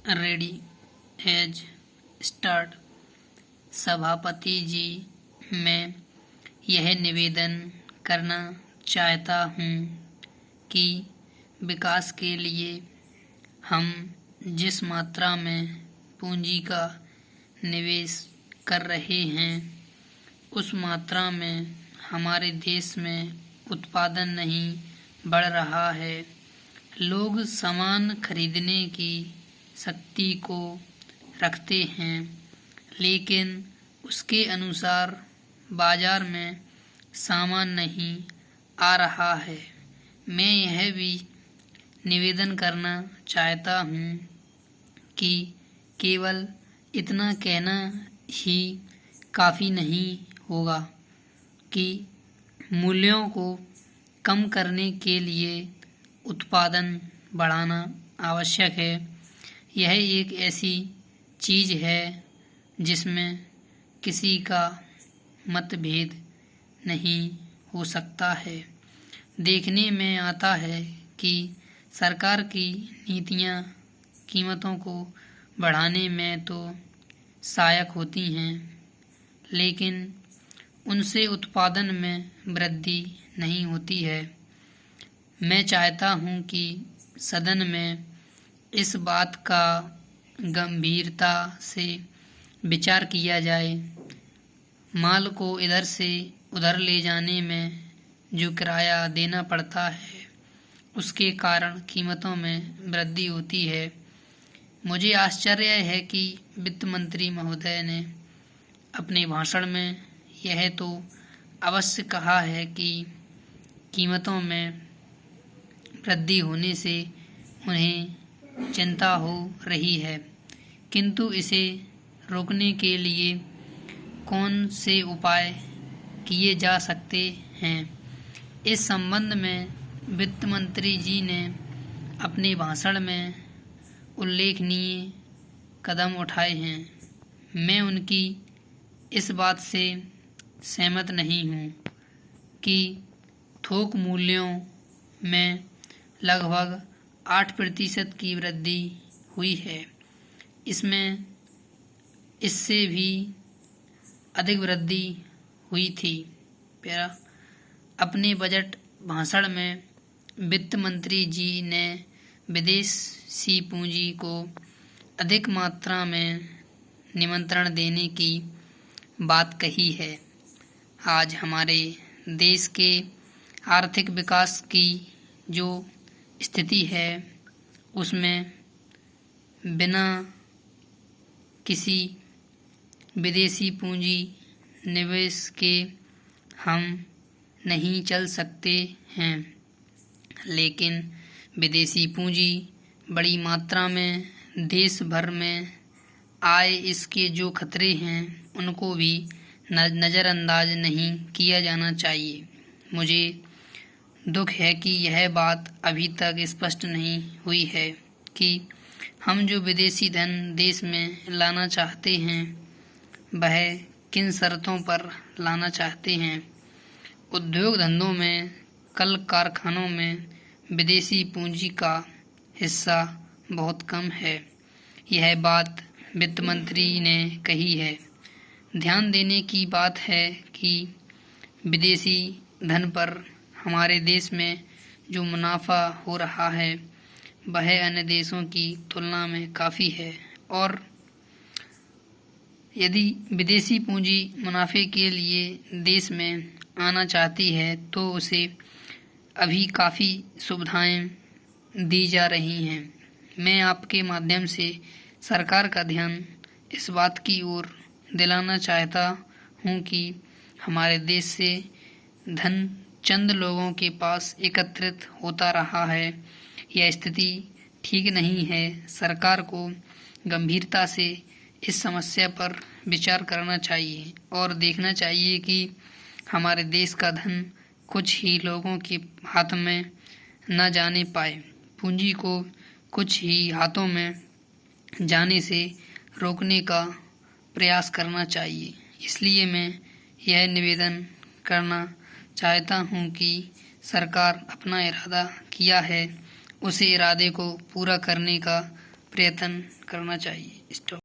Ready as start. सभापति जी, मैं यह निवेदन करना चाहता हूँ कि विकास के लिए हम जिस मात्रा में पूंजी का निवेश कर रहे हैं उस मात्रा में हमारे देश में उत्पादन नहीं बढ़ रहा है। लोग सामान खरीदने की शक्ति को रखते हैं, लेकिन उसके अनुसार बाजार में सामान नहीं आ रहा है। मैं यह भी निवेदन करना चाहता हूँ कि केवल इतना कहना ही काफ़ी नहीं होगा कि मूल्यों को कम करने के लिए उत्पादन बढ़ाना आवश्यक है। यह एक ऐसी चीज़ है जिसमें किसी का मतभेद नहीं हो सकता है। देखने में आता है कि सरकार की नीतियाँ कीमतों को बढ़ाने में तो सहायक होती हैं, लेकिन उनसे उत्पादन में वृद्धि नहीं होती है। मैं चाहता हूँ कि सदन में इस बात का गंभीरता से विचार किया जाए। माल को इधर से उधर ले जाने में जो किराया देना पड़ता है उसके कारण कीमतों में वृद्धि होती है। मुझे आश्चर्य है कि वित्त मंत्री महोदय ने अपने भाषण में यह तो अवश्य कहा है कि कीमतों में वृद्धि होने से उन्हें चिंता हो रही है, किंतु इसे रोकने के लिए कौन से उपाय किए जा सकते हैं। इस संबंध में वित्त मंत्री जी ने अपने भाषण में उल्लेखनीय कदम उठाए हैं। मैं उनकी इस बात से सहमत नहीं हूँ कि थोक मूल्यों में लगभग 8% की वृद्धि हुई है। इससे भी अधिक वृद्धि हुई थी। अपने बजट भाषण में वित्त मंत्री जी ने विदेशी पूंजी को अधिक मात्रा में निमंत्रण देने की बात कही है। आज हमारे देश के आर्थिक विकास की जो स्थिति है उसमें बिना किसी विदेशी पूंजी निवेश के हम नहीं चल सकते हैं, लेकिन विदेशी पूंजी बड़ी मात्रा में देश भर में आए, इसके जो खतरे हैं उनको भी नज़रअंदाज नहीं किया जाना चाहिए। मुझे दुख है कि यह बात अभी तक स्पष्ट नहीं हुई है कि हम जो विदेशी धन देश में लाना चाहते हैं वह किन शर्तों पर लाना चाहते हैं। उद्योग धंधों में, कल कारखानों में विदेशी पूंजी का हिस्सा बहुत कम है। यह बात वित्त मंत्री ने कही है। ध्यान देने की बात है कि विदेशी धन पर हमारे देश में जो मुनाफा हो रहा है वह अन्य देशों की तुलना में काफ़ी है, और यदि विदेशी पूंजी मुनाफे के लिए देश में आना चाहती है तो उसे अभी काफ़ी सुविधाएं दी जा रही हैं। मैं आपके माध्यम से सरकार का ध्यान इस बात की ओर दिलाना चाहता हूं कि हमारे देश से धन चंद लोगों के पास एकत्रित होता रहा है। यह स्थिति ठीक नहीं है। सरकार को गंभीरता से इस समस्या पर विचार करना चाहिए और देखना चाहिए कि हमारे देश का धन कुछ ही लोगों के हाथ में न जाने पाए। पूंजी को कुछ ही हाथों में जाने से रोकने का प्रयास करना चाहिए। इसलिए मैं यह निवेदन करना चाहता हूँ कि सरकार अपना इरादा किया है उस इरादे को पूरा करने का प्रयत्न करना चाहिए। स्टॉप।